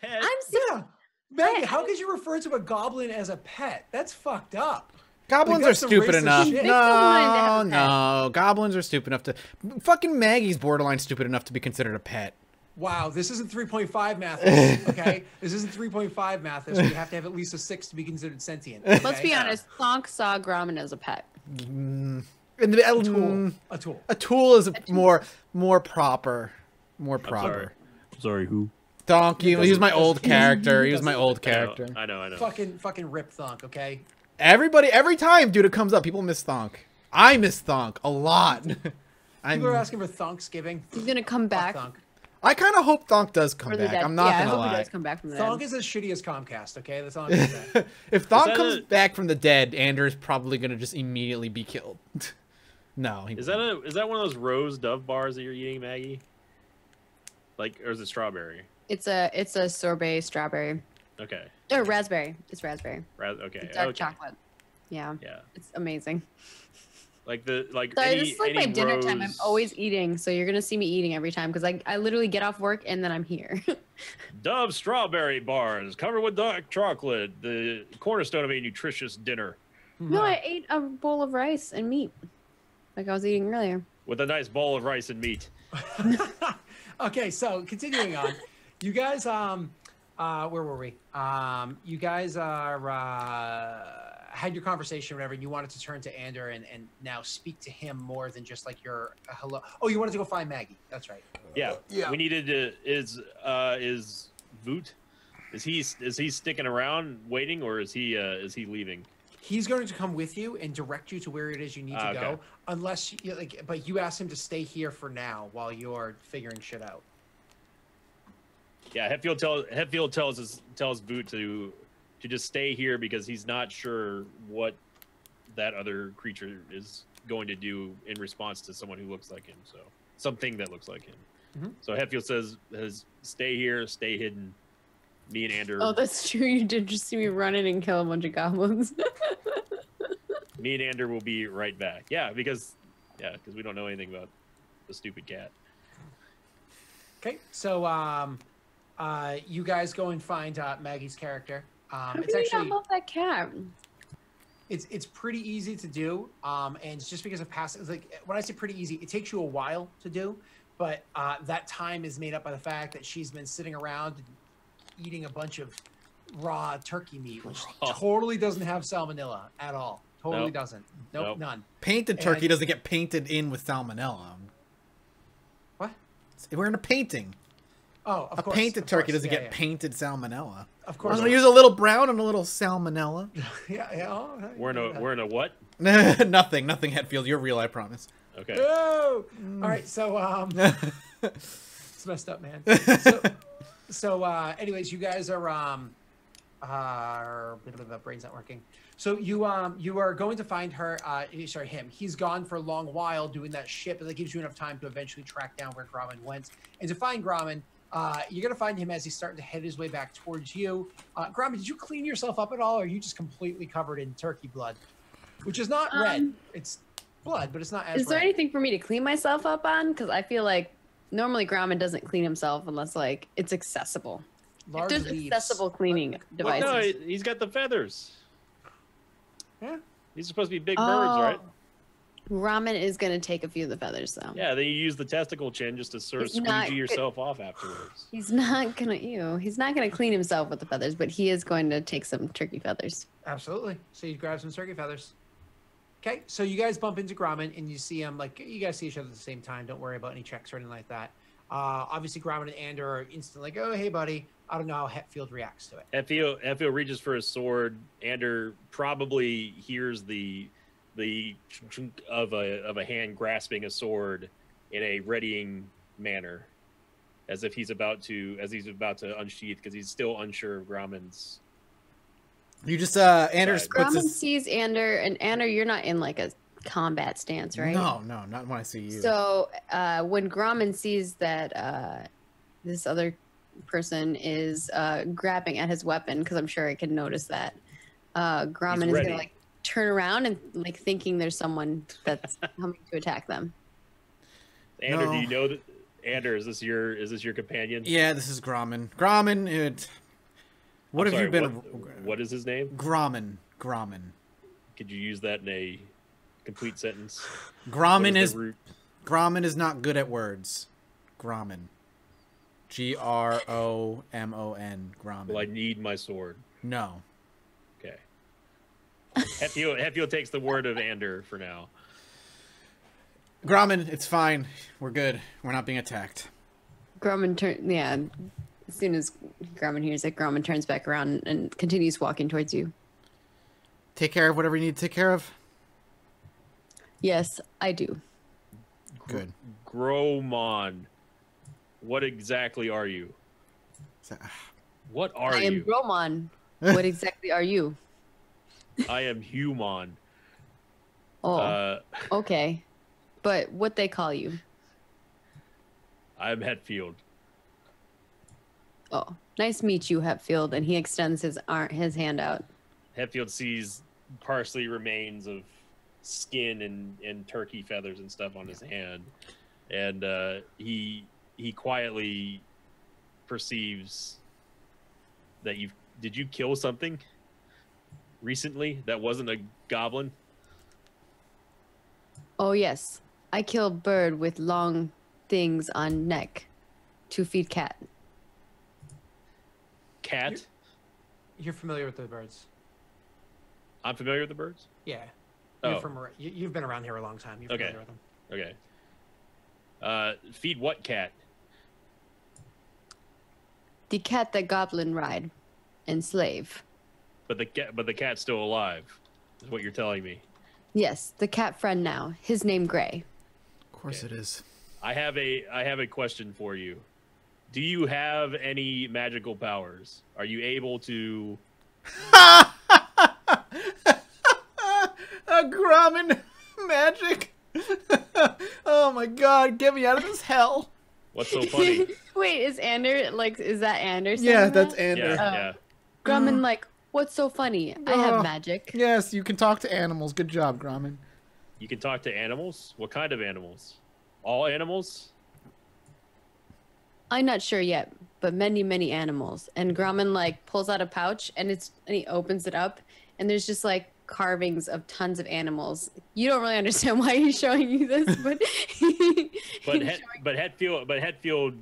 pet. I'm so Yeah. Maggie, how could you refer to a goblin as a pet? That's fucked up. Goblins Like, that's are some stupid racist enough. shit. No, no. Goblins are stupid enough to... Fucking Maggie's borderline stupid enough to be considered a pet. Wow, this isn't 3.5 Mathis, okay? This isn't 3.5 Mathis. You have to have at least a 6 to be considered sentient. Okay? Let's be honest. Thonk saw Grommen as a pet. A tool. A tool is more proper. More proper. Sorry, who? Donkey. He was my old character. He was my old I character. know. Fucking rip Thonk, okay? Every time, dude, it comes up, people miss Thonk. I miss Thonk a lot. People are asking for Thanksgiving. He's gonna come back. Thonk. I kind of hope Thonk does come Or the back. dead. I'm not I gonna hope lie. he does come back from the Thonk dead. is as shitty as Comcast, okay? That's all I'm gonna say. If Thonk comes back from the dead, Anders probably gonna just immediately be killed. No. Is that one of those rose Dove bars that you're eating, Maggie? Like, or is it strawberry? It's a sorbet strawberry. Okay. Or raspberry. It's raspberry. Okay. It's dark okay. chocolate. Yeah. Yeah. It's amazing. Like So any, this is like my any dinner rose... time. I'm always eating, so you're gonna see me eating every time because I literally get off work and then I'm here. Dove strawberry bars covered with dark chocolate, the cornerstone of a nutritious dinner. No, I ate a bowl of rice and meat, like I was eating earlier. With a nice bowl of rice and meat. Okay, so continuing on. You guys, where were we? You guys had your conversation, whatever, and you wanted to turn to Ander and now speak to him more than just like your hello. Oh, you wanted to go find Maggie. That's right. Yeah. We needed to. Is Voot? Is he sticking around waiting, or is he leaving? He's going to come with you and direct you to where it is you need to go, unless you like. But you asked him to stay here for now while you're figuring shit out. Yeah, Hetfield tells Voot to just stay here because he's not sure what that other creature is going to do in response to someone who looks like him. So something that looks like him. Mm-hmm. So Hetfield says, "Stay here, stay hidden." Me and Ander. Oh, that's true. You did just see me run in and kill a bunch of goblins. Me and Ander will be right back. Yeah, because we don't know anything about the stupid cat. Okay, so you guys go and find Maggie's character. It's I actually love that cat. it's pretty easy to do, and it's just because of past. Like when I say pretty easy, it takes you a while to do, but that time is made up by the fact that she's been sitting around eating a bunch of raw turkey meat, which totally doesn't have salmonella at all. Totally doesn't. Nope, none. Painted turkey doesn't get painted in with salmonella. What? We're in a painting. Oh, of course. A painted turkey doesn't yeah, get painted salmonella. Of course. I'm gonna use a little brown and a little salmonella. Yeah. Oh, We're in a what? Nothing, Hetfield. You're real, I promise. Okay. Oh! All right, so it's messed up, man. So anyways, you guys are brain's not working. So you are going to find her. Sorry, him. He's gone for a long while doing that shit, but that gives you enough time to eventually track down where Grommen went. And to find Grommen, you're gonna find him as he's starting to head his way back towards you. Grommen, did you clean yourself up at all, or are you just completely covered in turkey blood, which is not red? It's blood, but it's not as. Is there red. anything for me to clean myself up on? Because I feel like normally Grommen doesn't clean himself unless like it's accessible. Large There's leaves. accessible cleaning devices. No, he's got the feathers. Yeah. He's supposed to be big birds, right? Ramen is going to take a few of the feathers, though. Yeah, then you use the testicle chin just to sort of squeegee yourself off afterwards. He's not gonna He's not gonna clean himself with the feathers, but he is going to take some turkey feathers. Absolutely. So you grab some turkey feathers. Okay, so you guys bump into Grommen and you see him, like, you guys see each other at the same time. Don't worry about any checks or anything like that. Obviously, Grommen and Ander are instantly like, oh, hey, buddy. I don't know how Hetfield reacts to it. Hetfield reaches for his sword. Ander probably hears the chunk of a hand grasping a sword in a readying manner, as if he's about to unsheath, because he's still unsure of Grommen's. You just Anders puts Grommen his... sees Ander, and Ander, you're not in like a combat stance, right? No, not when I see you. So when Grommen sees that this other person is grabbing at his weapon, because I'm sure I can notice that, Grommen is gonna like turn around and like thinking there's someone that's coming to attack them. Ander, No. Ander, is this your companion? Yeah, this is Grommen. Grommen, what I'm have you sorry, been? What is his name? Grommen. Grommen. Could you use that in a complete sentence? Grommen What is the root? Grommen is not good at words. Grommen. Gromon. Grommen. Well, I need my sword. No. Okay. Hetfield takes the word of Ander for now. Grommen, it's fine. We're good. We're not being attacked. Yeah. As soon as Grommen hears it, Grommen turns back around and continues walking towards you. Take care of whatever you need to take care of. Yes, I do. Good. Gromon. What exactly are you? What are I am you? Gromon. What exactly are you? I am human. Oh, okay. But what they call you? I'm Hetfield. Oh, nice to meet you, Hetfield. And he extends his hand out. Hetfield sees partially remains of skin and turkey feathers and stuff on his hand, and he quietly perceives that did you kill something recently that wasn't a goblin? Oh yes, I kill bird with long things on neck to feed cat. Cat? You're familiar with the birds. I'm familiar with the birds? Yeah. Oh. You've been around here a long time. You're Okay. familiar with them. Okay. Feed what cat? The cat that goblin ride and slave. But the cat's still alive, is what you're telling me. Yes, the cat friend now. His name Gray. Of course it is. I have a question for you. Do you have any magical powers? Are you able to? A Grommen magic. Oh my god, get me out of this hell. What's so funny? Wait, is that Anderson? Yeah, that's Ander. Yeah. Grommen, what's so funny? I have magic. Yes, you can talk to animals. Good job, Grommen. You can talk to animals? What kind of animals? All animals? I'm not sure yet, but many, many animals. And Grommen pulls out a pouch and he opens it up and there's just carvings of tons of animals. You don't really understand why he's showing you this, but but Hetfield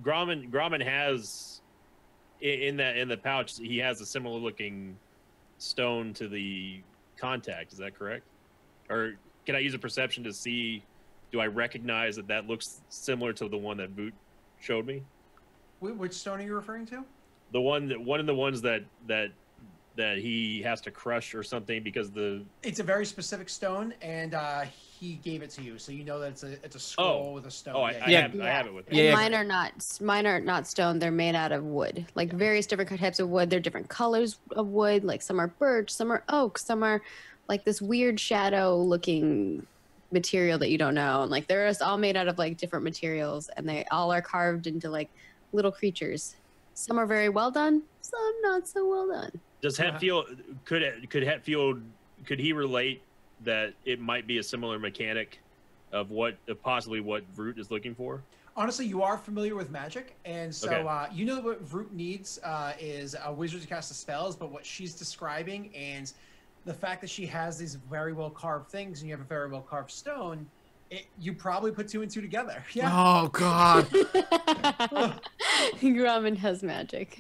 Grommen has in the pouch, he has a similar looking stone to the contact. Is that correct? Or can I use a perception to see? Do I recognize that looks similar to the one that Boot showed me? Which stone are you referring to? One of the ones that he has to crush or something because it's a very specific stone, and he gave it to you, so you know that it's a scroll with a stone. Oh, I have it with me. Yeah. Mine are not stone. They're made out of wood, various different types of wood. They're different colors of wood. Some are birch, some are oak, some are this weird shadow looking material that you don't know. And they're just all made out of different materials, and they all are carved into little creatures. Some are very well done, some not so well done. Does Hetfield could he relate that it might be a similar mechanic of possibly what Vroot is looking for? Honestly, you are familiar with magic, and so Okay. you know what Vroot needs is a wizard to cast the spells, but what she's describing and the fact that she has these very well carved things and you have a very well carved stone, you probably put two and two together. Yeah. Oh god. Grommen has magic.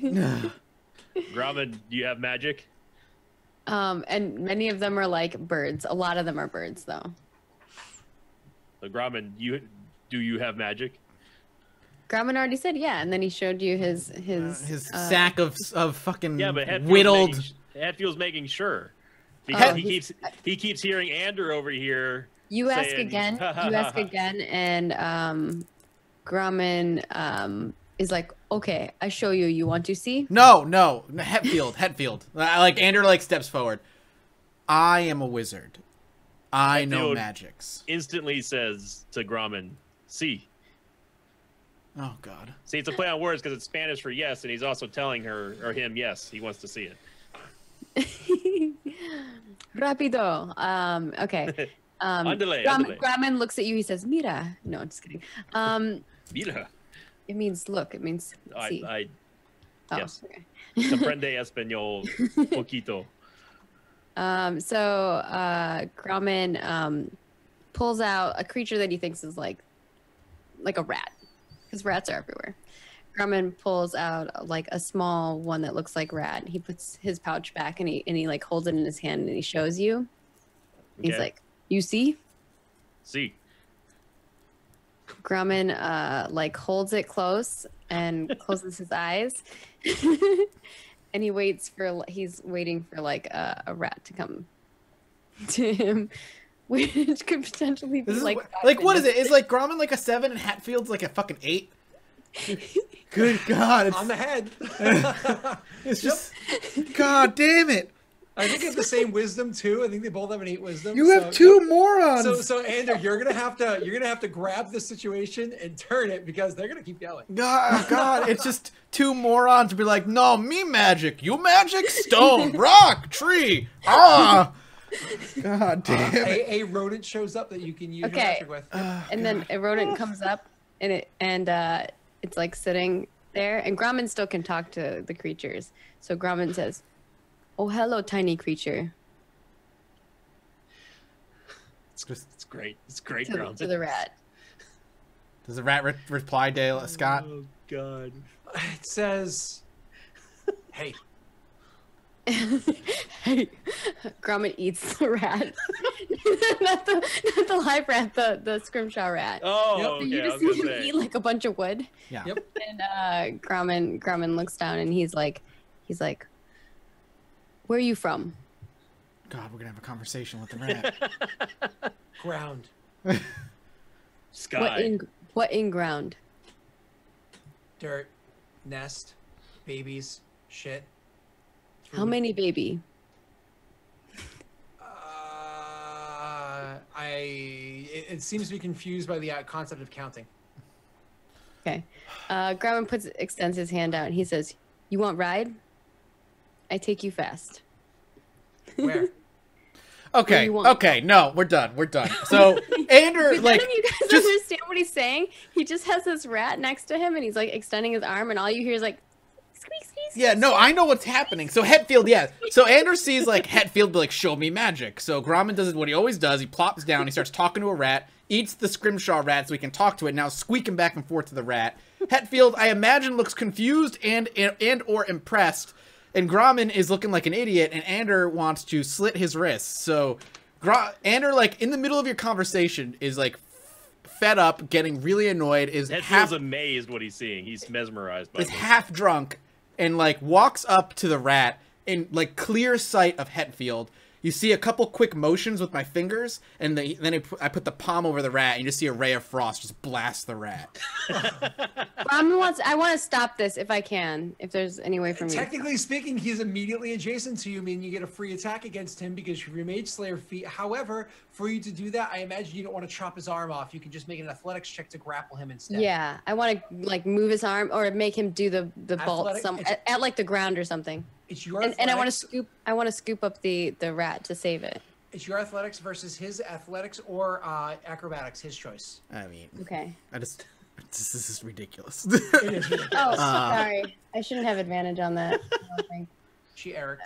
Grommen, do you have magic? And many of them are birds. A lot of them are birds, though. So Grommen, do you have magic? Grommen already said yeah, and then he showed you his sack of fucking But whittled. Hetfield's making sure because he keeps hearing Ander over here. You ask saying, again. You ask again, and Grommen is okay, I show you. You want to see? No, Hetfield. Ander steps forward. I am a wizard. I know magics. Instantly says to Grommen, "See." Oh god. See, it's a play on words because it's Spanish for yes, and he's also telling her or him yes, he wants to see it. Rapido. Okay. Andale. Grommen looks at you. He says, "Mira." No, I'm just kidding. Mira. It means look. It means see. Yes. Okay. Comprende español poquito. So Grauman pulls out a creature that he thinks is like a rat, because rats are everywhere. Grauman pulls out like a small one that looks like rat. He puts his pouch back and he like holds it in his hand and he shows you. He's Okay. like, "You see?" See. Grauman like holds it close and closes his eyes, and he's waiting for like a rat to come to him, which could potentially be This is like what is it? Is like Grauman like a 7 and Hatfield's like a fucking 8? Good God! It's, On the head. it's just God damn it! I think they have the same wisdom too. I think they both have an 8 wisdom. You have 2 morons. So Andrew, you're gonna have to grab the situation and turn it because they're gonna keep yelling. God, it's just 2 morons to be like, no, me magic, you magic, stone, rock, tree, ah. God damn it. A rodent shows up that you can use your Okay. magic with. and then a rodent comes up and it's like sitting there, and Grauman still can talk to the creatures. So Grauman says, "Oh, hello, tiny creature," It's great. It's great, to Ground. the rat. Does the rat reply to Scott? Oh God. It says, "Hey, Hey, Grauman eats the rat. not the live rat, the scrimshaw rat. Oh, Yep. okay. You I just was see gonna him say. eat like a bunch of wood. Yeah. Yep. And Grauman looks down and he's like, "Where are you from?" God, we're gonna have a conversation with the rat. ground, Sky. What in ground? dirt, nest, babies, shit." How many baby? It seems to be confused by the concept of counting. Okay. Grauman extends his hand out and he says, "You want ride? I take you fast." Where? Okay, you want? okay, no, we're done. So Andrew, But like, none of you guys just understand what he's saying. He just has this rat next to him and he's like extending his arm and all you hear is like, squeak, squeak, squeak. yeah, no, I know what's happening. So Hetfield, yeah. So Andrew sees like Hetfield be like, show me magic. So Grauman does what he always does. He plops down. He starts talking to a rat. Eats the scrimshaw rat so he can talk to it. Now squeaking back and forth to the rat. Hetfield, I imagine, looks confused and or impressed. And Grauman is looking like an idiot. And Ander wants to slit his wrists. So Ander, like in the middle of your conversation, is like fed up, getting really annoyed. Hetfield's amazed what he's seeing. He's mesmerized by is this. half drunk and like walks up to the rat in like clear sight of Hetfield. You see a couple quick motions with my fingers, and then I put the palm over the rat, and you just see a ray of frost just blast the rat. I want to stop this if I can, if there's any way for me. Technically speaking, he's immediately adjacent to you, meaning you get a free attack against him because of your Mage Slayer feat. However, for you to do that, I imagine you don't want to chop his arm off. You can just make an athletics check to grapple him instead. Yeah, I want to like move his arm or make him do the bolt Athletic- at like the ground or something. It's your And I want to athletics- scoop up the rat to save it. It's your athletics versus his athletics or acrobatics, his choice. I mean, Okay. this is ridiculous. It is ridiculous. Oh, sorry. I shouldn't have advantage on that. Okay. She Eric.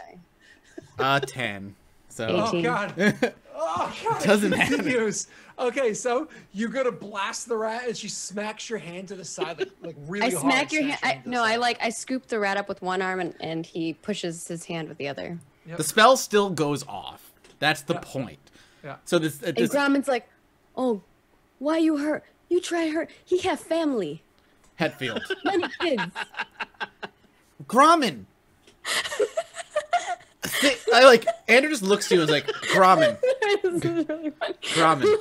10. So 18. Oh god. Oh god. Doesn't matter. Continues. Okay, so you're gonna blast the rat and she smacks your hand to the side like really I hard. smack your hand. to the side. I scoop the rat up with one arm and he pushes his hand with the other. Yep. the spell still goes off. That's the Yeah. point. Yeah. So this And Grauman's like, "Oh, why you hurt? You try hurt. He have family, Hetfield. many kids." Grauman. I like Andrew just looks to you and is like, Grauman, This is really funny. Grauman,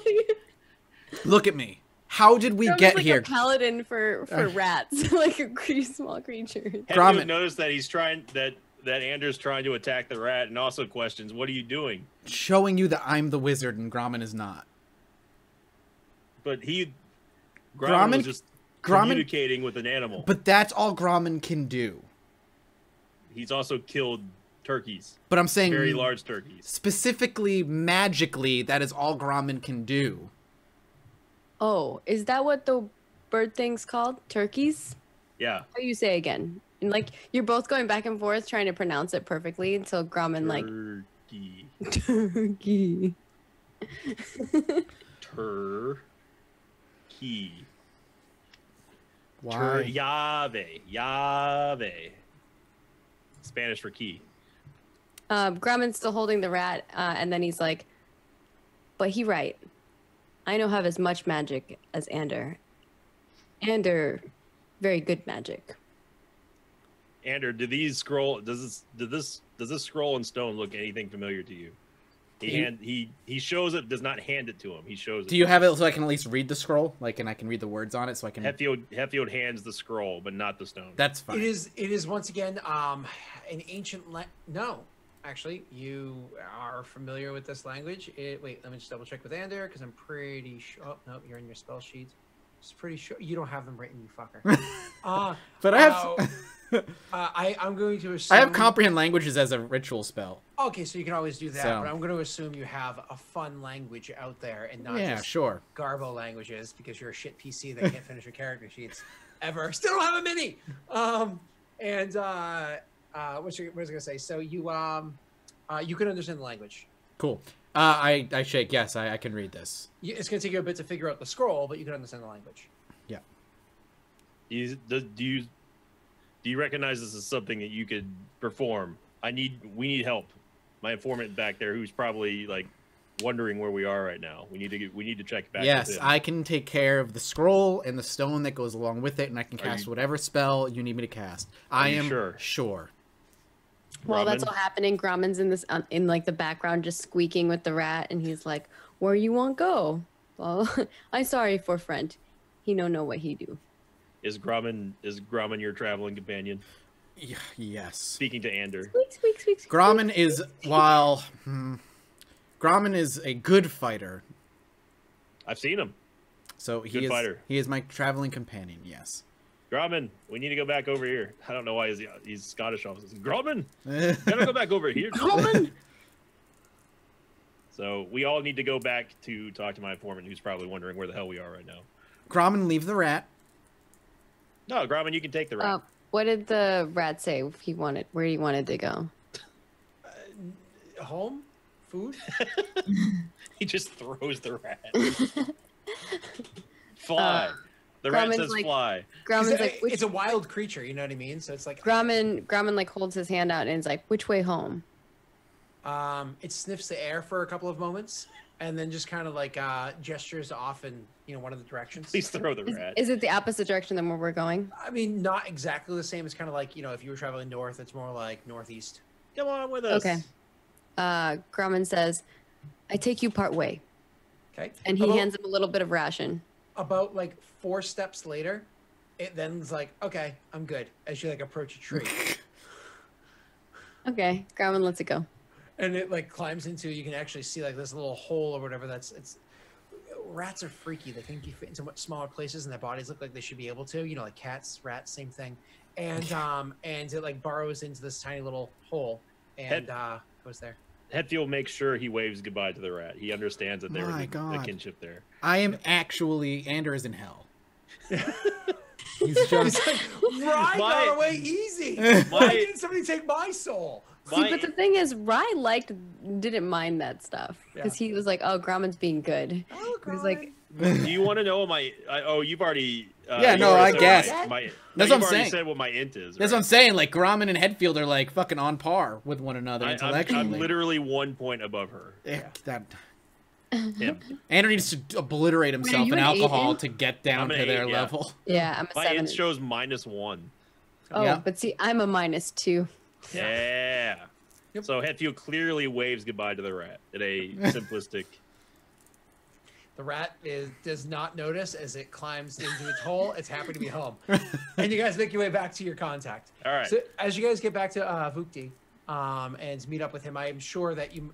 look at me. How did we Grauman's get like here? a paladin for rats, like a small creature. Hetfield Grauman. noticed that he's trying that Anders trying to attack the rat, and also questions, "What are you doing?" Showing you that I'm the wizard and Grauman is not. But Grauman Grauman- was just Grauman- communicating with an animal. But that's all Grauman can do. He's also killed turkeys, But I'm saying very large turkeys. specifically magically, that is all Grauman can do. Oh, is that what the bird things called? Turkeys? Yeah. How do you say again? And like you're both going back and forth trying to pronounce it perfectly until Grumman like turkey. Why? Yave. Spanish for key. Grumman's still holding the rat, and then he's like, but he right. I know have as much magic as Ander. Ander, very good magic. Ander, do these scroll? Does this scroll in stone look anything familiar to you? He shows it, does not hand it to him. He shows it. Do you have it so I can at least read the scroll? Like, and I can read the words on it so I can. Hetfield hands the scroll, but not the stone. That's fine. It is once again an ancient. No, actually, you are familiar with this language. Wait, let me just double check with Ander because I'm pretty sure. Oh no, you're in your spell sheet. Just pretty sure you don't have them written, you fucker. But I have. I'm going to assume. I have comprehend languages as a ritual spell. Okay, so you can always do that, So- but I'm going to assume you have a fun language out there and not Yeah, just sure. garbo languages because you're a shit PC that can't finish your character sheets ever. Still don't have a mini. What was I going to say? So you can understand the language. Cool. I shake. Yes, I can read this. It's going to take you a bit to figure out the scroll, but you can understand the language. Yeah. Do you recognize this as something that you could perform? We need help. My informant back there, who's probably like wondering where we are right now. We need to check back. Yes, with him. I can take care of the scroll and the stone that goes along with it, and I can cast whatever spell you need me to cast. I am sure. While that's Grumman? all happening, Grumman's in this in like the background just squeaking with the rat, and he's like, "Where you want go?" Well, I sorry for friend. He no know what he do. Is Grumman your traveling companion? Yes. Speaking to Ander. Squeak, squeak, squeak, squeak. Grumman is Grumman is a good fighter. I've seen him. So Good fighter. He is my traveling companion. Yes. Grumman, we need to go back over here. I don't know why he's Scottish officer. Grumman, gotta go back over here. Grumman. So we all need to go back to talk to my informant, who's probably wondering where the hell we are right now. Grumman, leave the rat. No, Grumman, you can take the rat. What did the rat say if he wanted? Where he wanted to go? Home? Food? He just throws the rat. Fly. The rat Grumman's says like- fly. Grumman's like, which, It's a wild creature, you know what I mean? So it's like Grumman like holds his hand out and is like, which way home? it sniffs the air for a couple of moments and then just kind of like gestures off in one of the directions. Please throw the rat. Is it the opposite direction than where we're going? I mean, not exactly the same. It's kind of like if you were traveling north, it's more like northeast. Come on with us. Okay. Grumman says, I take you part way. Okay. And he hands him a little bit of ration. About like 4 steps later, it then's like, okay, I'm good. As you like approach a tree, Okay. Grumman lets it go. and it like climbs into. You can actually see like this little hole or whatever. Rats are freaky. They can fit into much smaller places, and their bodies look like they should be able to. Like cats, rats, same thing. And it like burrows into this tiny little hole and goes there. Hetfield makes sure he waves goodbye to the rat. He understands that there was My a God. kinship there. I am actually Ander is in hell. He's just Rye got away easy. Why didn't somebody take my soul? See, but the thing is, Rye didn't mind that stuff because he was like, "Oh, Grumman's being good." Oh, He was like, Do you want to know my? You've already. Yeah, you no, already I said guess. That's what I'm already saying. said what my int is. That's what I'm saying. Like Grumman and Hetfield are like fucking on par with one another intellectually. I'm literally 1 point above her. Him. Ander needs to obliterate himself you in an alcohol 8? to get down I'm to an their 8, yeah. level. "Yeah, I'm a My 7." int shows -1. Oh, Yeah. but see, I'm a -2. Yeah. Yep. So Hetfield clearly waves goodbye to the rat in a simplistic. The rat does not notice as it climbs into its hole. It's happy to be home. And you guys make your way back to your contact. All right. So as you guys get back to Vukti and meet up with him, I am sure that you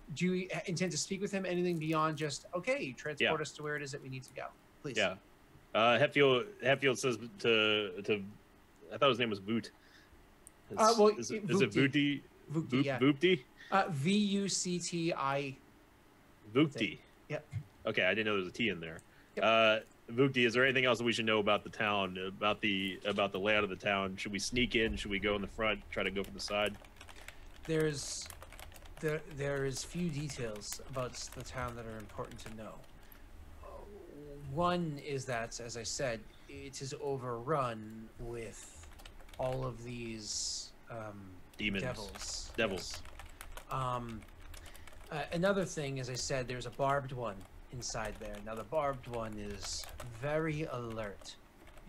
intend to speak with him anything beyond just, okay, transport us to where it is that we need to go. Please. Yeah. Hetfield says to I thought his name was Voot. Is it Vooty? Vukti, yeah. Voopty? Vucti. Vukti. Yep. Okay, I didn't know there was a T in there. Yep. Vukti, is there anything else that we should know about the town, about the layout of the town? Should we sneak in? Should we go in the front? Try to go from the side? There is few details about the town that are important to know. One is that, as I said, it is overrun with all of these Demons. Devils. Another thing, as I said, there's a barbed one inside there. Now, the barbed one is very alert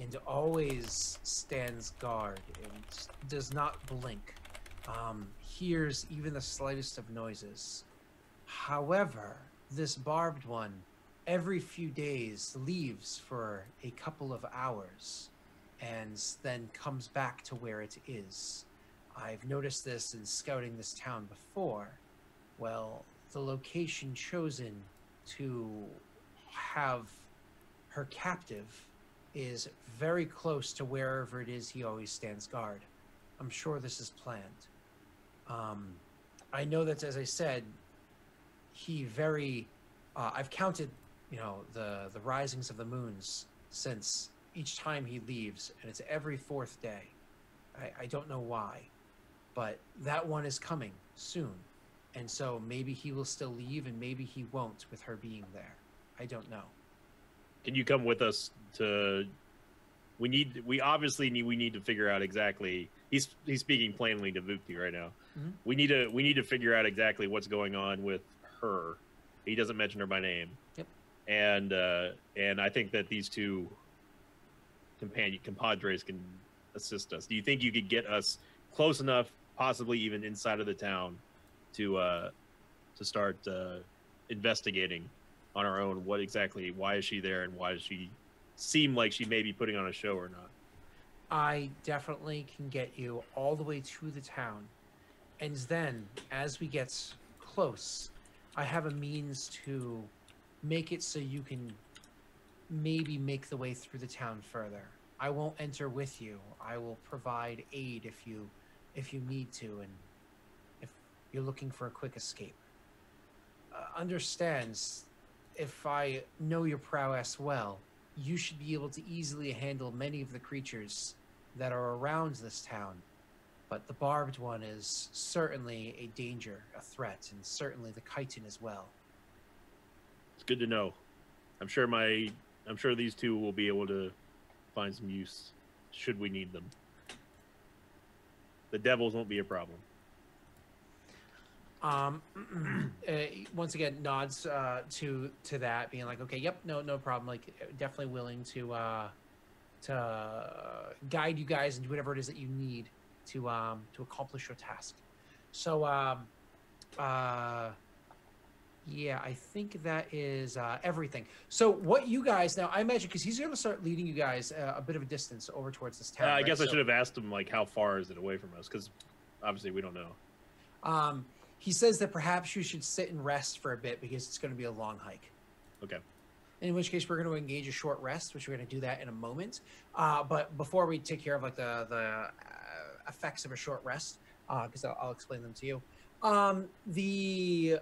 and always stands guard and does not blink. Hears even the slightest of noises. However, this barbed one, every few days, leaves for a couple of hours and then comes back to where it is. I've noticed this in scouting this town before. Well, the location chosen to have her captive is very close to wherever it is he always stands guard. I'm sure this is planned. I know that, as I said, I've counted, the risings of the moons since each time he leaves, and it's every fourth day. I don't know why, but that one is coming soon. And so maybe he will still leave and maybe he won't with her being there. I don't know. Can you come with us to... We need to figure out exactly... He's speaking plainly to Vukti right now. Mm-hmm. We need to figure out exactly what's going on with her. He doesn't mention her by name. Yep. And I think that these two compadres can assist us. Do you think you could get us close enough, possibly even inside of the town, to start investigating on our own why is she there and why does she seem like she may be putting on a show or not? I definitely can get you all the way to the town, and then as we get close, I have a means to make it so you can maybe make the way through the town further. I won't enter with you. I will provide aid if you need to, and if you're looking for a quick escape. Understands, if I know your prowess well, you should be able to easily handle many of the creatures that are around this town. But the barbed one is certainly a danger, a threat, and certainly the chitin as well. It's good to know. I'm sure these two will be able to find some use should we need them. The devils won't be a problem. Once again, nods to that, being like, okay, yep, no problem. Like, definitely willing to guide you guys and do whatever it is that you need to accomplish your task. So, yeah, I think that is everything. So, what you guys now, I imagine, because he's going to start leading you guys a bit of a distance over towards this town. I guess I should have asked him, like, how far is it away from us? Because obviously we don't know. He says that perhaps you should sit and rest for a bit because it's going to be a long hike. Okay. In which case, we're going to engage a short rest, which we're going to do that in a moment. But before we take care of like the effects of a short rest, because I'll explain them to you. One of the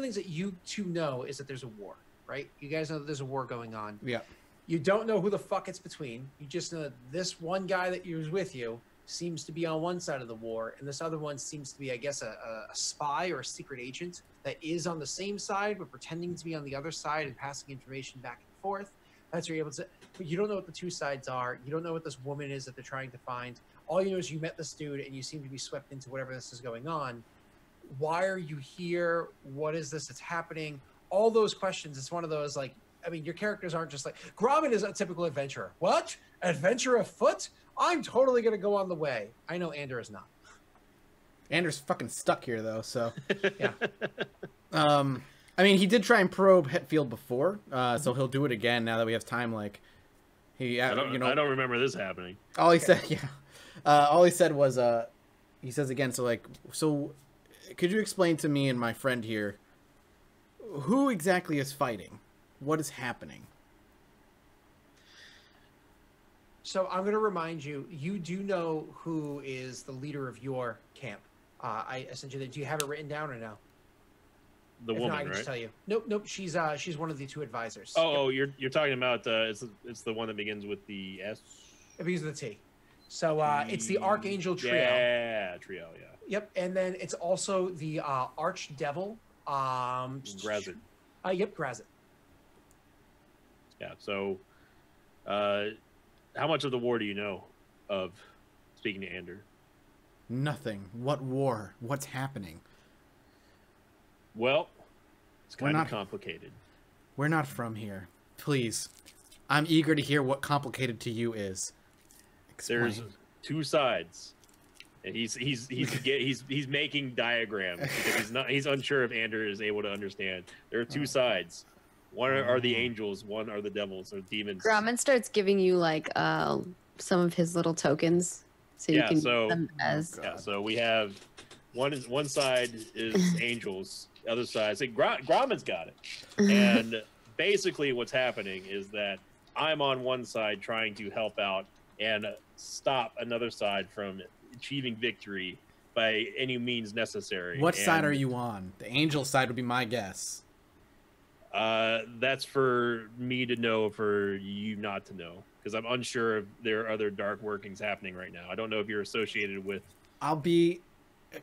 things that you two know is that there's a war, right? You guys know that there's a war going on. Yeah. You don't know who the fuck it's between. You just know that this one guy that was with you seems to be on one side of the war, and this other one seems to be, I guess, a spy or a secret agent that is on the same side but pretending to be on the other side and passing information back and forth. That's where you're able to, but you don't know what the two sides are. You don't know what this woman is that they're trying to find. All you know is you met this dude and you seem to be swept into whatever this is going on. Why are you here? What is this that's happening? All those questions. It's one of those, like, I mean, your characters aren't just like, Gromit is a typical adventurer. What? Adventure afoot? I'm totally going to go on the way. I know Ander is not. Ander's fucking stuck here, though, so. Yeah. I mean, he did try and probe Hetfield before, so he'll do it again now that we have time. Like, I don't remember this happening. All he said, yeah. All he said was, he says again, so could you explain to me and my friend here, who exactly is fighting? What is happening? So I'm going to remind you, you do know who is the leader of your camp. I sent you that. Do you have it written down or no? the If woman, not, I can right? just tell you. Nope. She's one of the 2 advisors. Oh, you're talking about it's the one that begins with the S. It begins with a T. So it's the Archangel Trio. Yeah, trio. Yeah. Yep, and then it's also the Archdevil. Grazit. Yep, Grazit. Yeah. So, how much of the war do you know of? Speaking to Ander. Nothing. What war? What's happening? Well, it's kind of complicated. We're not from here. Please. I'm eager to hear what complicated to you is. Explain. There's 2 sides. And he's making diagrams because he's unsure if Ander is able to understand. There are 2 sides. One are the angels, one are the devils or demons. Gromit starts giving you like some of his little tokens, so you can use them as. Yeah, so we have one side is angels, the other side. See, Gromit's got it, and basically what's happening is that I'm on one side trying to help out and stop another side from achieving victory by any means necessary. What side are you on? The angel side would be my guess. That's for me to know, for you not to know, because I'm unsure if there are other dark workings happening right now. I don't know if you're associated with.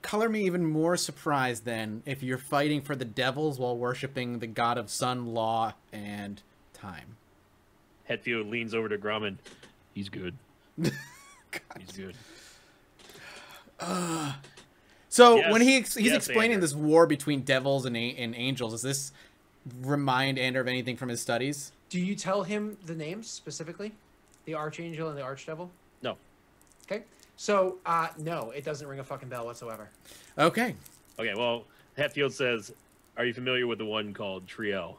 Color me even more surprised then if you're fighting for the devils while worshiping the god of sun, law, and time. Hetfield leans over to Grumman. He's good. He's good. So Yes. when he's explaining Ander. this war between devils and angels, does this remind Ander of anything from his studies? Do you tell him the names specifically? The Archangel and the Archdevil? No. Okay. So, no, it doesn't ring a fucking bell whatsoever. Okay. Okay, well, Hetfield says, are you familiar with the one called Triel?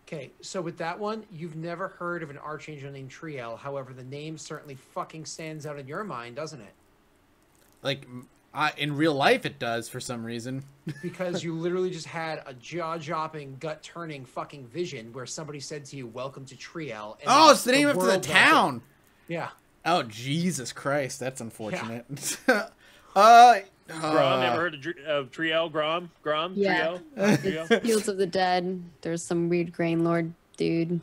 Okay, so with that one, you've never heard of an Archangel named Triel. However, the name certainly fucking stands out in your mind, doesn't it? Like, in real life it does for some reason. Because you literally just had a jaw-dropping, gut-turning fucking vision where somebody said to you, welcome to Triel. And Oh, it's the name after the world town. Yeah. Oh, Jesus Christ. That's unfortunate. Grom, ever heard of Triel? Grom? Yeah. Triel? Fields of the Dead. There's some weird Grain Lord dude.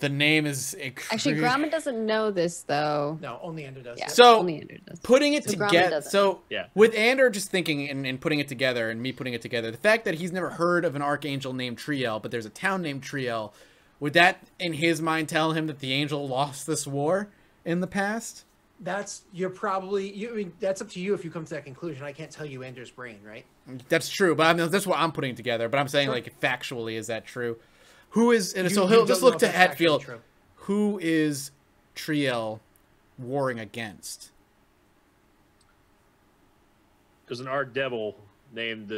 The name is... Actually, Gromit doesn't know this, though. No, only Ender does. Yeah, So, only Ander does. putting it So Gromit together... doesn't. So, Yeah. with Ander just thinking and putting it together, and me putting it together, the fact that he's never heard of an archangel named Triel, but there's a town named Triel, would that, in his mind, tell him that the angel lost this war in the past? That's, I mean, that's up to you if you come to that conclusion. I can't tell you Ender's brain, right? That's true, but I mean, that's what I'm putting together. But I'm saying, Sure. like, factually, is that true? Who is... And so You he'll don't just know look if to that's actually Hatfield. true. Who is Triel warring against? There's an art devil named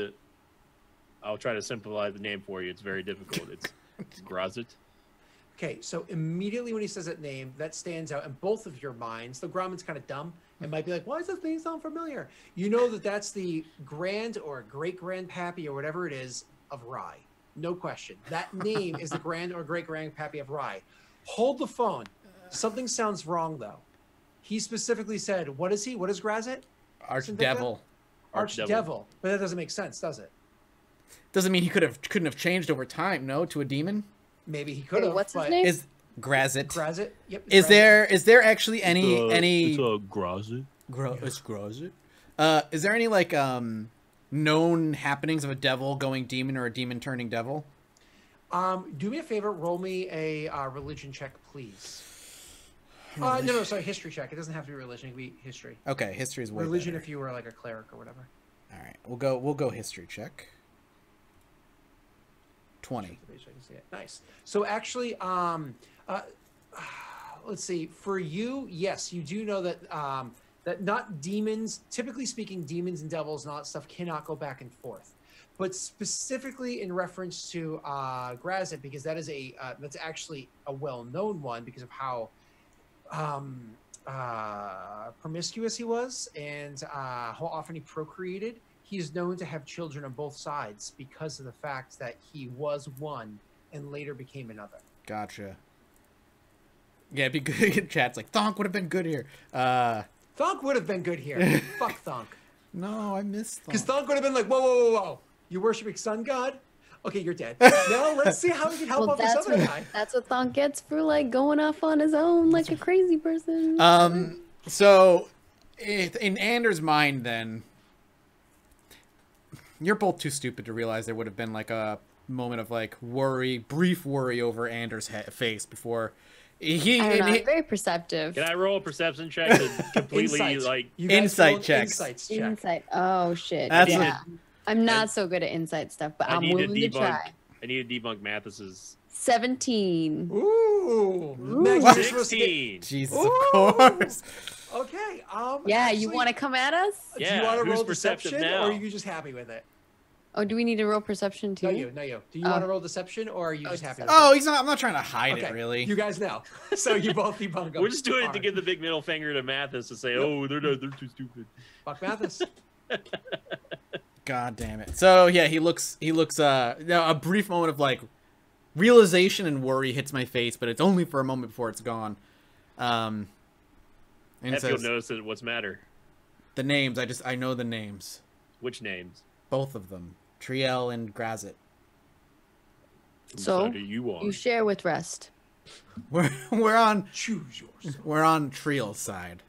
I'll try to simplify the name for you. It's very difficult. It's Grazit. Okay, so immediately when he says that name, that stands out in both of your minds. The Gromman's kind of dumb and might be like, why does this name sound familiar? You know that that's the grand or great-grandpappy or whatever it is of Rye. No question. That name is the grand or great-grandpappy of Rye. Hold the phone. Something sounds wrong, though. He specifically said, what is he? What is Grazit? Archdevil. Archdevil. But that doesn't make sense, does it? Doesn't mean he couldn't have changed over time, no, to a demon? Maybe he could have. What's his name? Is Grazit. Grazit? Yep. Is Grazit. there actually any It's a Grazit. It's Grazit? Is there any like known happenings of a devil going demon or a demon turning devil? Do me a favor. Roll me a religion check, please. No, sorry, history check. It doesn't have to be religion. It can be history. Okay, history is way Religion better. if you were like a cleric or whatever. All right, we'll go history check. 20. Nice. So actually, let's see. For you, yes, you do know that that not demons. Typically speaking, demons and devils and all that stuff cannot go back and forth. But specifically in reference to Grazit, because that is that's actually a well-known one because of how promiscuous he was and how often he procreated. He's known to have children on both sides because of the fact that he was one and later became another. Gotcha. Yeah, it'd be good. Chat's like, Thonk would have been good here. Thonk would have been good here. Fuck Thonk. No, I missed Thonk. Because Thonk would have been like, whoa, whoa, whoa, whoa. You worshiping sun god? Okay, you're dead. Now let's see how we can help out this other guy. That's what Thonk gets for like going off on his own like a crazy person. So, in Anders' mind, then, you're both too stupid to realize there would have been like a moment of like worry, brief worry over Anders' face before I'm very perceptive. Can I roll a perception check to completely insight checks? Insight. Oh shit. That's I'm not so good at insight stuff, but I'm willing to try. I need to debunk Mathis's 17. Ooh. Meg, 16. Jesus, of course. Okay. Yeah, actually, you want to come at us? Yeah, do you want to who's roll perceptive deception, now? or are you just happy with it? Oh, do we need to roll perception too? No, you. Do you want to roll deception, or are you just happy with it? Oh, he's not. I'm not trying to hide it, really. You guys know. So you both debunk them. We're just doing it to give the big middle finger to Mathis to say, "Oh, they're too stupid." Fuck Mathis. God damn it. So yeah, he looks a brief moment of like realization and worry hits my face, but it's only for a moment before it's gone. And Hetfield notices what's matter. The names, I know the names. Which names? Both of them. Triel and Grazit. So do you want? You share with rest. We're on Choose yours. We're on Triel's side.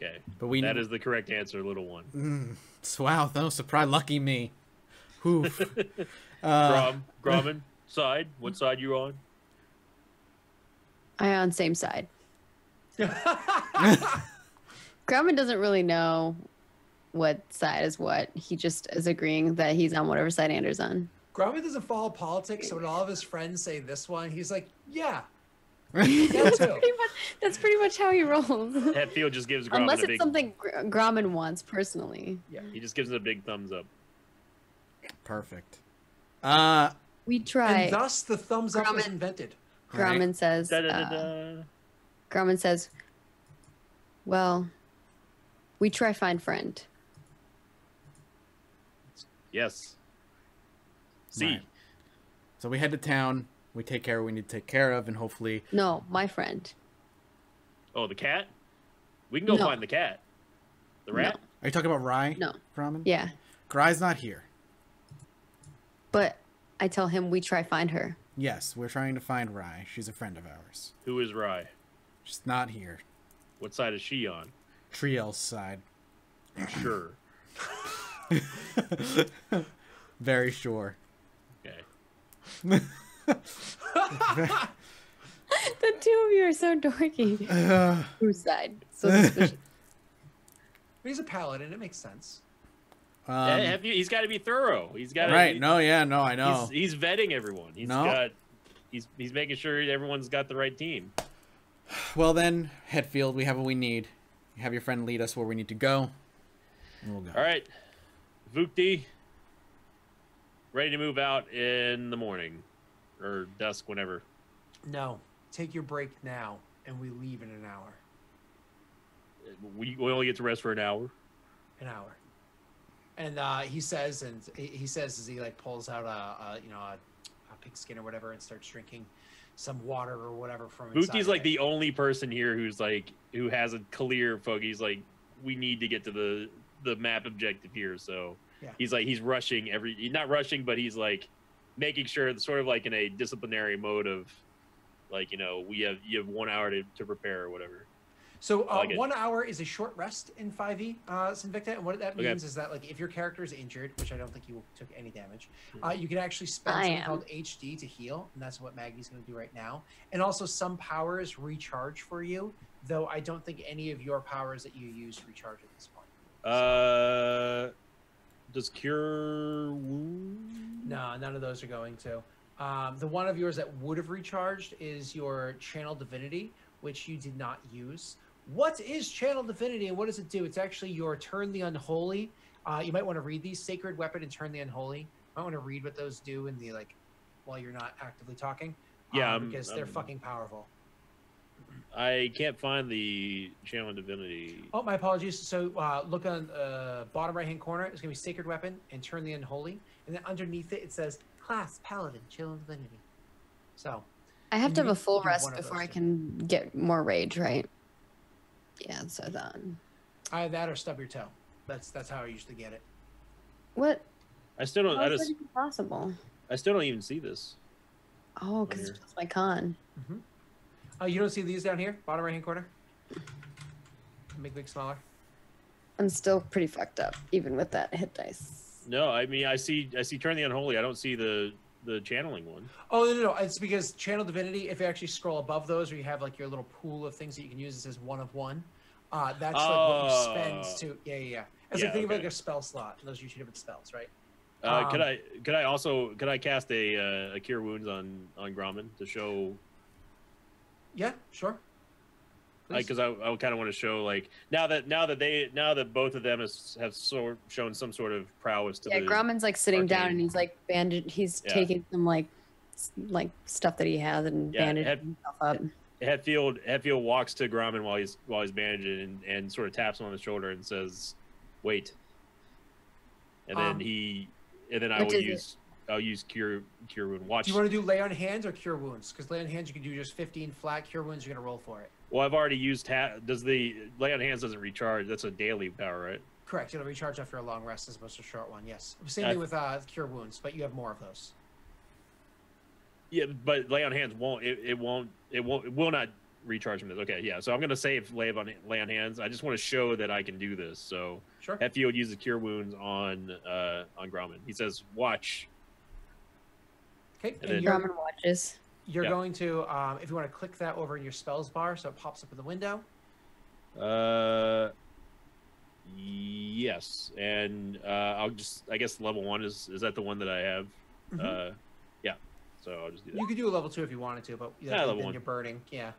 Okay. But that is the correct answer, little one. Wow, no surprise. Lucky me. Oof. Grommen, side. What side you on? I on same side. Grumman doesn't really know what side is what. He just is agreeing that he's on whatever side Anders on. Grumman doesn't follow politics, so when all of his friends say this one, he's like, yeah. That's pretty much how he rolls. Hetfield just gives Grommen Unless it's something Gromman wants personally. Yeah. He just gives it a big thumbs up. Perfect. We try. And thus the thumbs up was invented. Gromman says. Gromman says, well, we try find friend. Yes. See. Right. So we head to town. We take care of what we need to take care of, and hopefully... No, my friend. Oh, the cat? We can go find the cat. The rat? No. Are you talking about Rye? No. Ramen? Yeah. Rye's not here. But I tell him we try find her. Yes, we're trying to find Rye. She's a friend of ours. Who is Rye? She's not here. What side is she on? Triel's side. Sure. Very sure. Okay. The two of you are so dorky. Whose side? So suspicious. He's a paladin. It makes sense. He's got to be thorough. He's got right. No, I know. He's vetting everyone. He's making sure everyone's got the right team. Well then, Hetfield, we have what we need. Have your friend lead us where we need to go. And we'll go. All right. Vukti, ready to move out in the morning. Or dusk, whenever. No. Take your break now, and we leave in an hour. We only get to rest for an hour? An hour. And he says as he like pulls out a pigskin or whatever and starts drinking some water or whatever from inside. Vukti's like the only person here who has a clear focus. He's like, we need to get to the map objective here. So yeah. He's rushing he's not rushing, but he's like making sure it's sort of like in a disciplinary mode of like, you have 1 hour to prepare or whatever. So 1 hour is a short rest in 5e Sinvicta, and what that means is that like if your character is injured, which I don't think you took any damage, you can actually spend something called HD to heal, and that's what Maggie's going to do right now. And also some powers recharge for you, though I don't think any of your powers that you use recharge at this point. So. Does Cure Wound? No, none of those are going to. The one of yours that would have recharged is your Channel Divinity, which you did not use. What is Channel Divinity and what does it do? It's actually your Turn the Unholy. You might want to read these: Sacred Weapon and Turn the Unholy. I want to read what those do in the while you're not actively talking. Yeah, because they're fucking powerful. I can't find the Channel Divinity. Oh, my apologies. So look on the bottom right-hand corner. It's going to be Sacred Weapon and Turn the Unholy. And then underneath it says Class Paladin, Channel Divinity. So I have to have a full rest before I can get more rage, right? Yeah, so then. Either that or stub your toe. That's how I usually get it. What? I still don't. How is that even possible? I still don't even see this. Oh, because it's just my con. You don't see these down here, bottom right hand corner. Make big smaller. I'm still pretty fucked up, even with that hit dice. No, I mean I see Turn the Unholy. I don't see the channeling one. Oh no, it's because Channel Divinity. If you actually scroll above those, where you have like your little pool of things that you can use, it says 1 of 1. That's like what you spend to. Yeah. It's like think of like a spell slot. And those are usually different spells, right? Could I cast a Cure Wounds on Grommen to show? Yeah, sure. Because I kind of want to show like now that both of them have shown some sort of prowess to the Grommen's like sitting down and he's like bandaged. He's taking some like stuff that he has and bandaging himself up. Hetfield walks to Grommen while he's bandaging and sort of taps him on the shoulder and says, "Wait." And then I'll use cure wound. Watch. Do you want to do lay on hands or cure wounds? Because lay on hands you can do just 15 flat. Cure wounds you're gonna roll for it. Well, I've already used does the lay on hands doesn't recharge? That's a daily power, right? Correct. It'll recharge after a long rest as opposed to a short one. Yes. Same thing with cure wounds, but you have more of those. Yeah, but lay on hands won't. It will not recharge from this. Okay, yeah. So I'm gonna save lay on hands. I just want to show that I can do this. So sure. Hetfield uses cure wounds on Grommen. He says, "Watch." Okay. And Grommen watches. You're going to, if you want to click that over in your spells bar, so it pops up in the window. Yes, and I guess level 1 is that the one that I have? Yeah. So I'll just do that. You could do a level 2 if you wanted to, but level 1. You're burning. Yeah.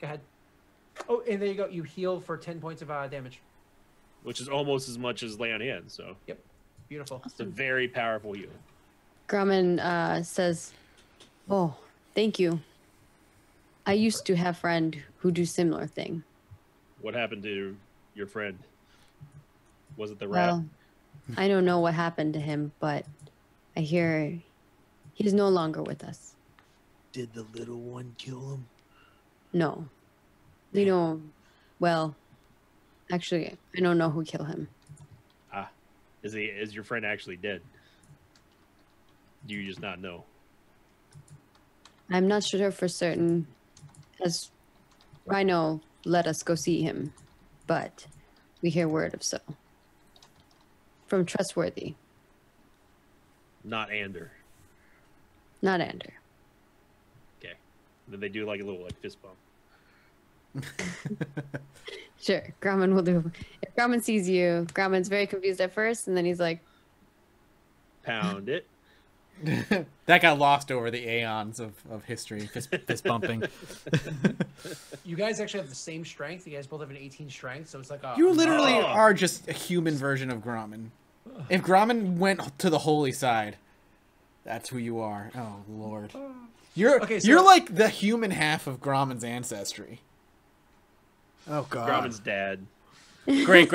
Go ahead. Oh, and there you go. You heal for 10 points of damage. Which is almost as much as lay on hands. So. Yep. Beautiful. It's a very powerful heal. Grommen says, "Oh, thank you. I used to have a friend who do similar thing." What happened to your friend? Was it the rat? Well, I don't know what happened to him, but I hear he's no longer with us. Did the little one kill him? No. You know, well, actually, I don't know who killed him. Ah, is your friend actually dead? Do you just not know? I'm not sure for certain, as Rhino let us go see him, but we hear word of so. From trustworthy. Not Ander. Not Ander. Okay. Then they do like a little fist bump. Sure, Grommen will do. If Grommen sees you, Grommen's very confused at first, and then he's like, "Pound it." That got lost over the aeons of history, fist bumping. You guys actually have the same strength. You guys both have an 18 strength, so it's like a... You literally are just a human version of Grommen. If Grommen went to the holy side, that's who you are. Oh, Lord. You're like the human half of Grommen's ancestry. Oh, God. Grommen's dad. Great.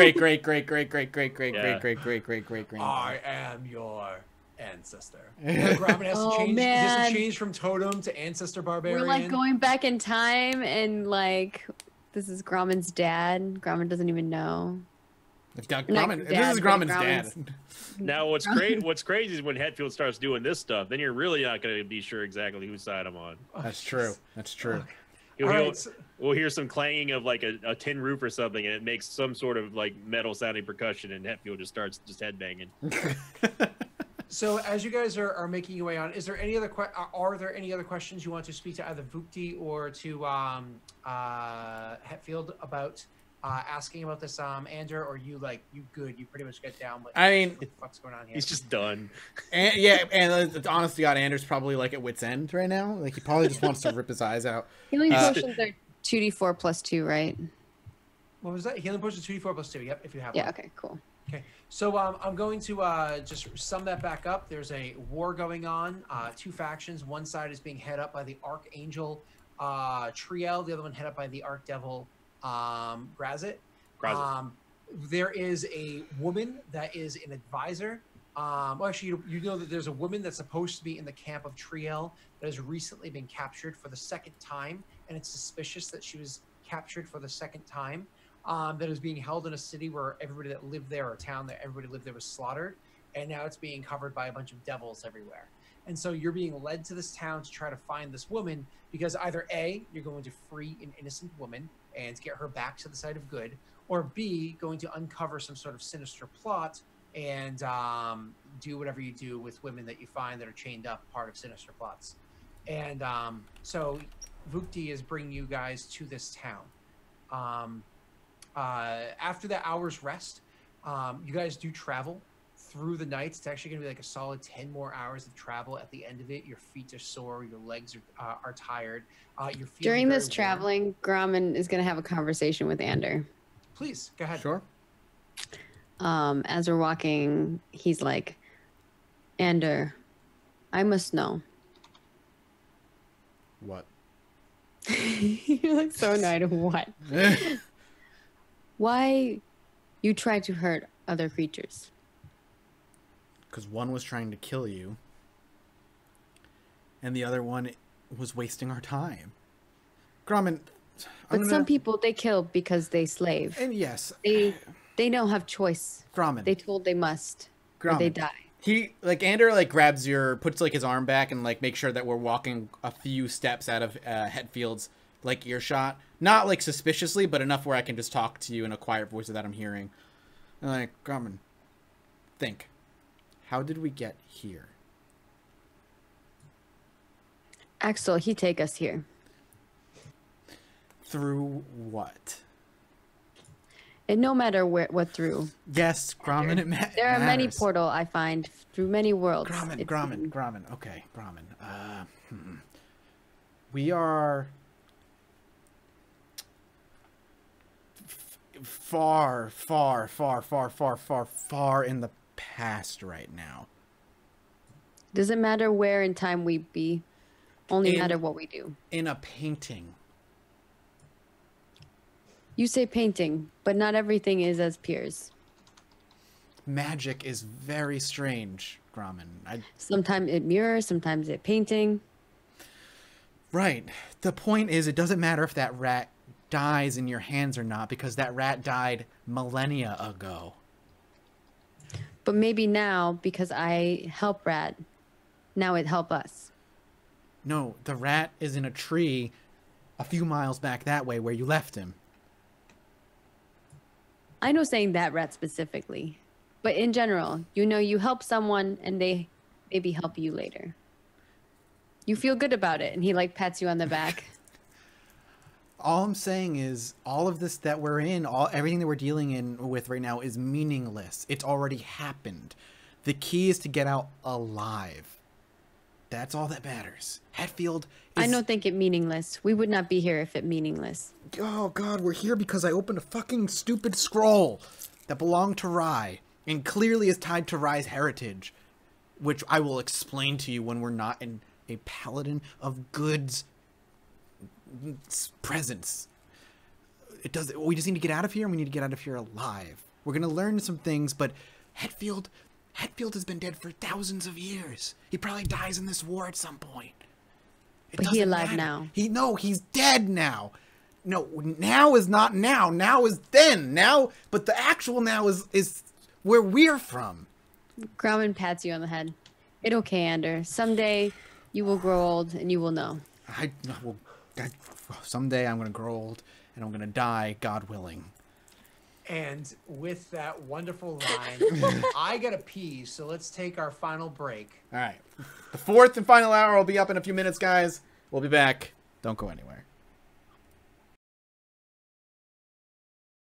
I am your ancestor. Grommen has to change. Man. He has to change from totem to ancestor barbarian. we're like going back in time, and like, this is Grommen's dad. Grommen doesn't even know. This is Grommen's dad. Now, what's crazy is when Hetfield starts doing this stuff, then you're really not going to be sure exactly whose side I'm on. That's true. That's true. We'll hear some clanging of like a tin roof or something, and it makes some sort of like metal sounding percussion, and Hetfield just starts headbanging. So as you guys are making your way on, is there any other are there any other questions you want to speak to either Vukti or to Hetfield about asking about this Ander, or you good? You pretty much get down. I mean, what the fuck's going on here? He's just done. And honest to God, Ander's probably like at wit's end right now. Like he probably just wants to rip his eyes out. Healing potions are 2d4 plus 2, right? What was that? Healing potions 2d4 plus 2. Yep, if you have one. Yeah. Okay. Cool. Okay, so I'm going to just sum that back up. There's a war going on. 2 factions. One side is being head up by the Archangel Triel. The other one head up by the Archdevil Grazit. There is a woman that is an advisor. Well, actually, you know that there's a woman that's supposed to be in the camp of Triel that has recently been captured for the 2nd time, and it's suspicious that she was captured for the 2nd time. That is being held in a city where everybody that lived there, or a town that everybody lived there, was slaughtered. and now it's being covered by a bunch of devils everywhere. And so you're being led to this town to try to find this woman, because either A, you're going to free an innocent woman and get her back to the side of good, or B, going to uncover some sort of sinister plot and do whatever you do with women that you find that are chained up, part of sinister plots. And so Vukti is bringing you guys to this town. After the hour's rest, you guys do travel through the night. It's actually going to be like a solid 10 more hours of travel. At the end of it, your feet are sore, your legs are tired. You're feeling During this warm. traveling, Grommen is going to have a conversation with Ander. Please, go ahead. Sure. As we're walking, he's like, Ander, I must know. What? You look so annoyed. What? Why you try to hurt other creatures? Because one was trying to kill you, and the other one was wasting our time. Grommen, but some people, they kill because they slave. And yes. They don't have choice. Grommen. They told they must. Or they die. He, like, Ander, like, grabs puts, like, his arm back and, like, makes sure that we're walking a few steps out of Hetfield's, like, earshot. Not, like, suspiciously, but enough where I can just talk to you in a quiet voice that I'm hearing. And, like, Grommen, think. How did we get here? Axel, he take us here. Through what? And no matter what through. Yes, Grommen, it matters. There are many portal I find through many worlds. Grommen. Okay, Grommen. We are far in the past right now. Doesn't matter where in time we be. Only matter what we do. In a painting. You say painting, but not everything is as peers. Magic is very strange, Grommen. Sometimes it mirrors, sometimes it painting. Right. The point is, it doesn't matter if that rat dies in your hands or not, because that rat died millennia ago. But maybe now, because I help Rat, now it help us. No, the rat is in a tree a few miles back that way where you left him. I know saying that rat specifically, but in general, you know, you help someone and they maybe help you later. You feel good about it, and he like pats you on the back. All I'm saying is all of this that we're in, everything that we're dealing with right now is meaningless. It's already happened. The key is to get out alive. That's all that matters. Hetfield is... I don't think it meaningless. We would not be here if it meaningless. Oh, God, we're here because I opened a fucking stupid scroll that belonged to Rye and clearly is tied to Rye's heritage, which I will explain to you when we're not in a paladin of good's presence. We just need to get out of here, and we need to get out of here alive. We're going to learn some things, but Hetfield has been dead for thousands of years. He probably dies in this war at some point. But he's alive now. He's dead now. No, now is not now. Now is then. Now, but the actual now is where we're from. Grommen pats you on the head. It's okay, Ander. Someday you will grow old and you will know. Someday I'm going to grow old and I'm going to die, God willing. And with that wonderful line, I gotta pee, so let's take our final break. All right. The fourth and final hour will be up in a few minutes, guys. We'll be back. Don't go anywhere.